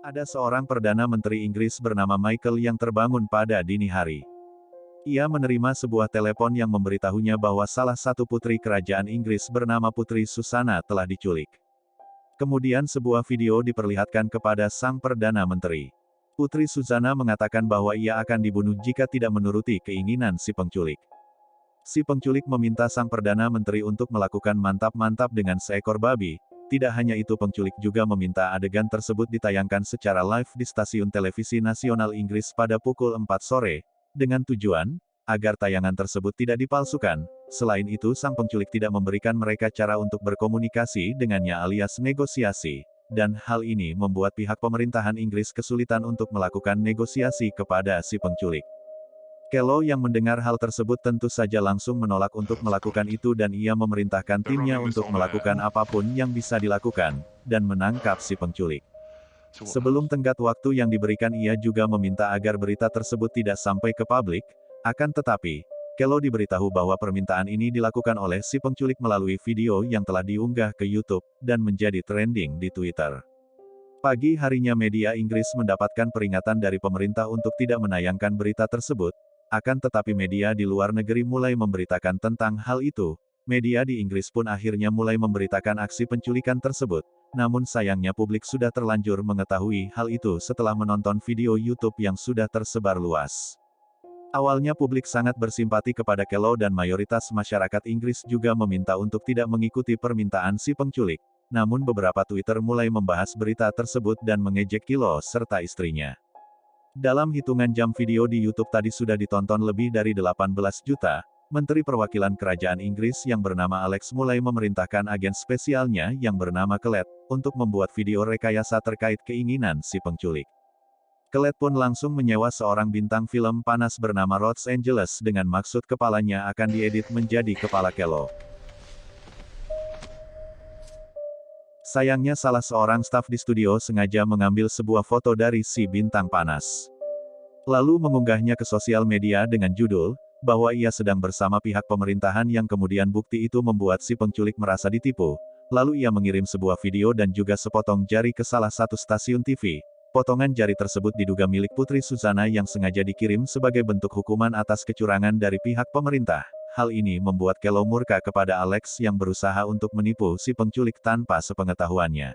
Ada seorang Perdana Menteri Inggris bernama Michael yang terbangun pada dini hari. Ia menerima sebuah telepon yang memberitahunya bahwa salah satu putri kerajaan Inggris bernama Putri Susana telah diculik. Kemudian sebuah video diperlihatkan kepada sang Perdana Menteri. Putri Susana mengatakan bahwa ia akan dibunuh jika tidak menuruti keinginan si penculik. Si penculik meminta sang Perdana Menteri untuk melakukan mantap-mantap dengan seekor babi. Tidak hanya itu, penculik juga meminta adegan tersebut ditayangkan secara live di stasiun televisi nasional Inggris pada pukul 4 sore, dengan tujuan agar tayangan tersebut tidak dipalsukan. Selain itu, sang penculik tidak memberikan mereka cara untuk berkomunikasi dengannya alias negosiasi, dan hal ini membuat pihak pemerintahan Inggris kesulitan untuk melakukan negosiasi kepada si penculik. Kelo yang mendengar hal tersebut tentu saja langsung menolak untuk melakukan itu dan ia memerintahkan timnya untuk melakukan apapun yang bisa dilakukan, dan menangkap si penculik. Sebelum tenggat waktu yang diberikan ia juga meminta agar berita tersebut tidak sampai ke publik, akan tetapi, Kelo diberitahu bahwa permintaan ini dilakukan oleh si penculik melalui video yang telah diunggah ke YouTube, dan menjadi trending di Twitter. Pagi harinya media Inggris mendapatkan peringatan dari pemerintah untuk tidak menayangkan berita tersebut, akan tetapi media di luar negeri mulai memberitakan tentang hal itu. Media di Inggris pun akhirnya mulai memberitakan aksi penculikan tersebut, namun sayangnya publik sudah terlanjur mengetahui hal itu setelah menonton video YouTube yang sudah tersebar luas. Awalnya publik sangat bersimpati kepada Kelo dan mayoritas masyarakat Inggris juga meminta untuk tidak mengikuti permintaan si penculik. Namun beberapa Twitter mulai membahas berita tersebut dan mengejek Kelo serta istrinya. Dalam hitungan jam video di YouTube tadi sudah ditonton lebih dari 18 juta, Menteri Perwakilan Kerajaan Inggris yang bernama Alex mulai memerintahkan agen spesialnya yang bernama Colette, untuk membuat video rekayasa terkait keinginan si penculik. Colette pun langsung menyewa seorang bintang film panas bernama Los Angeles dengan maksud kepalanya akan diedit menjadi kepala Kelo. Sayangnya salah seorang staf di studio sengaja mengambil sebuah foto dari si bintang panas. Lalu mengunggahnya ke sosial media dengan judul, bahwa ia sedang bersama pihak pemerintahan yang kemudian bukti itu membuat si penculik merasa ditipu. Lalu ia mengirim sebuah video dan juga sepotong jari ke salah satu stasiun TV. Potongan jari tersebut diduga milik Putri Susana yang sengaja dikirim sebagai bentuk hukuman atas kecurangan dari pihak pemerintah. Hal ini membuat Kelo murka kepada Alex yang berusaha untuk menipu si penculik tanpa sepengetahuannya.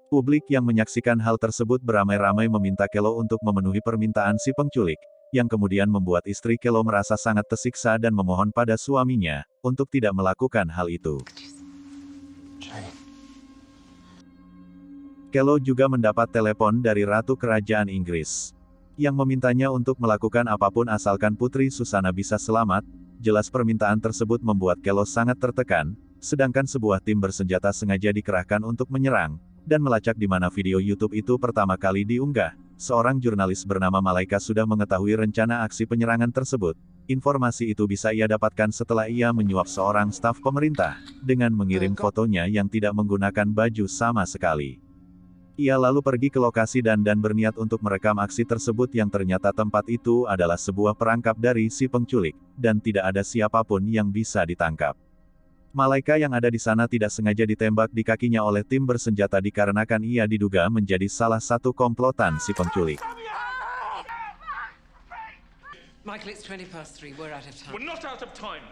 Publik yang menyaksikan hal tersebut beramai-ramai meminta Kelo untuk memenuhi permintaan si penculik, yang kemudian membuat istri Kelo merasa sangat tersiksa dan memohon pada suaminya, untuk tidak melakukan hal itu. Kelo juga mendapat telepon dari Ratu Kerajaan Inggris, yang memintanya untuk melakukan apapun asalkan Putri Susana bisa selamat. Jelas permintaan tersebut membuat Kelo sangat tertekan, sedangkan sebuah tim bersenjata sengaja dikerahkan untuk menyerang, dan melacak di mana video YouTube itu pertama kali diunggah. Seorang jurnalis bernama Malaika sudah mengetahui rencana aksi penyerangan tersebut. Informasi itu bisa ia dapatkan setelah ia menyuap seorang staf pemerintah, dengan mengirim fotonya yang tidak menggunakan baju sama sekali. Ia lalu pergi ke lokasi dan berniat untuk merekam aksi tersebut yang ternyata tempat itu adalah sebuah perangkap dari si penculik, dan tidak ada siapapun yang bisa ditangkap. Malaika yang ada di sana tidak sengaja ditembak di kakinya oleh tim bersenjata dikarenakan ia diduga menjadi salah satu komplotan si penculik. Michael, it's 3:20. We're out of time. We're not out of time.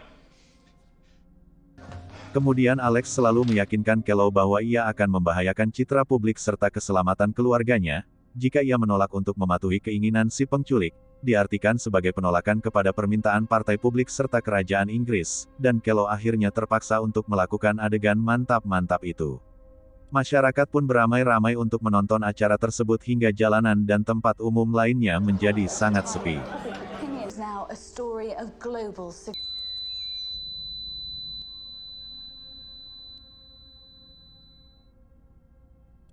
Kemudian Alex selalu meyakinkan Kelo bahwa ia akan membahayakan citra publik serta keselamatan keluarganya, jika ia menolak untuk mematuhi keinginan si penculik, diartikan sebagai penolakan kepada permintaan partai publik serta kerajaan Inggris, dan Kelo akhirnya terpaksa untuk melakukan adegan mantap-mantap itu. Masyarakat pun beramai-ramai untuk menonton acara tersebut hingga jalanan dan tempat umum lainnya menjadi sangat sepi.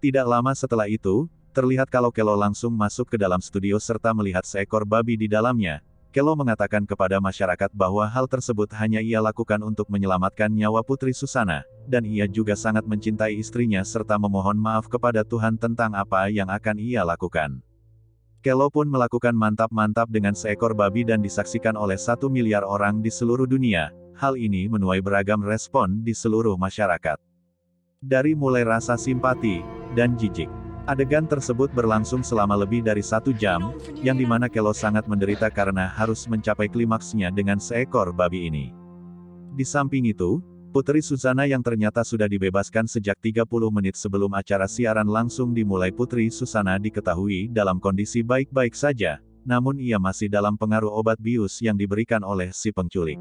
Tidak lama setelah itu, Terlihat kalau Kelo langsung masuk ke dalam studio serta melihat seekor babi di dalamnya. Kelo mengatakan kepada masyarakat bahwa hal tersebut hanya ia lakukan untuk menyelamatkan nyawa Putri Susana, dan ia juga sangat mencintai istrinya serta memohon maaf kepada Tuhan tentang apa yang akan ia lakukan. Kelo pun melakukan mantap-mantap dengan seekor babi dan disaksikan oleh 1 miliar orang di seluruh dunia. Hal ini menuai beragam respon di seluruh masyarakat. Dari mulai rasa simpati dan jijik. Adegan tersebut berlangsung selama lebih dari 1 jam, yang dimana Kelo sangat menderita karena harus mencapai klimaksnya dengan seekor babi ini. Di samping itu, Putri Susana yang ternyata sudah dibebaskan sejak 30 menit sebelum acara siaran langsung dimulai. Putri Susana diketahui dalam kondisi baik-baik saja, namun ia masih dalam pengaruh obat bius yang diberikan oleh si penculik.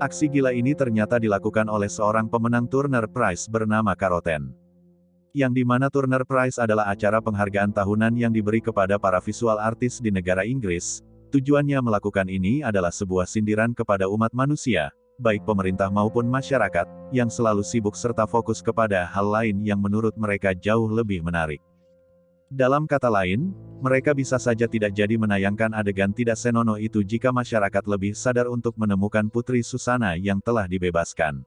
Aksi gila ini ternyata dilakukan oleh seorang pemenang Turner Prize bernama Karoten. Yang dimana Turner Prize adalah acara penghargaan tahunan yang diberi kepada para visual artis di negara Inggris. Tujuannya melakukan ini adalah sebuah sindiran kepada umat manusia, baik pemerintah maupun masyarakat, yang selalu sibuk serta fokus kepada hal lain yang menurut mereka jauh lebih menarik. Dalam kata lain, mereka bisa saja tidak jadi menayangkan adegan tidak senonoh itu jika masyarakat lebih sadar untuk menemukan Putri Susana yang telah dibebaskan.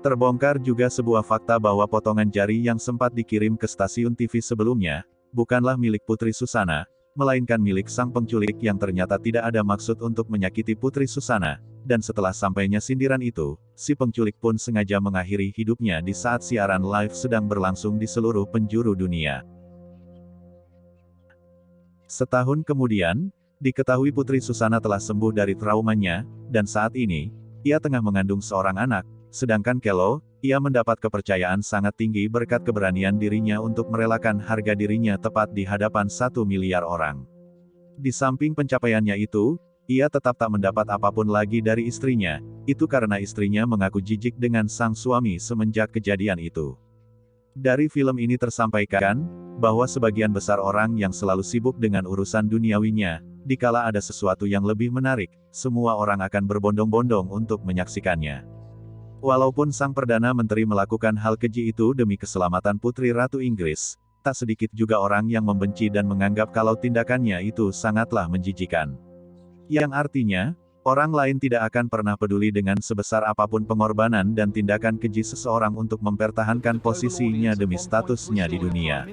Terbongkar juga sebuah fakta bahwa potongan jari yang sempat dikirim ke stasiun TV sebelumnya, bukanlah milik Putri Susana, melainkan milik sang penculik yang ternyata tidak ada maksud untuk menyakiti Putri Susana, dan setelah sampainya sindiran itu, si penculik pun sengaja mengakhiri hidupnya di saat siaran live sedang berlangsung di seluruh penjuru dunia. Setahun kemudian, diketahui Putri Susana telah sembuh dari traumanya, dan saat ini, ia tengah mengandung seorang anak. Sedangkan Kelo, ia mendapat kepercayaan sangat tinggi berkat keberanian dirinya untuk merelakan harga dirinya tepat di hadapan 1 miliar orang. Di samping pencapaiannya itu, ia tetap tak mendapat apapun lagi dari istrinya, itu karena istrinya mengaku jijik dengan sang suami semenjak kejadian itu. Dari film ini tersampaikan, bahwa sebagian besar orang yang selalu sibuk dengan urusan duniawinya, dikala ada sesuatu yang lebih menarik, semua orang akan berbondong-bondong untuk menyaksikannya. Walaupun sang Perdana Menteri melakukan hal keji itu demi keselamatan Putri Ratu Inggris, tak sedikit juga orang yang membenci dan menganggap kalau tindakannya itu sangatlah menjijikan. Yang artinya, orang lain tidak akan pernah peduli dengan sebesar apapun pengorbanan dan tindakan keji seseorang untuk mempertahankan posisinya demi statusnya di dunia.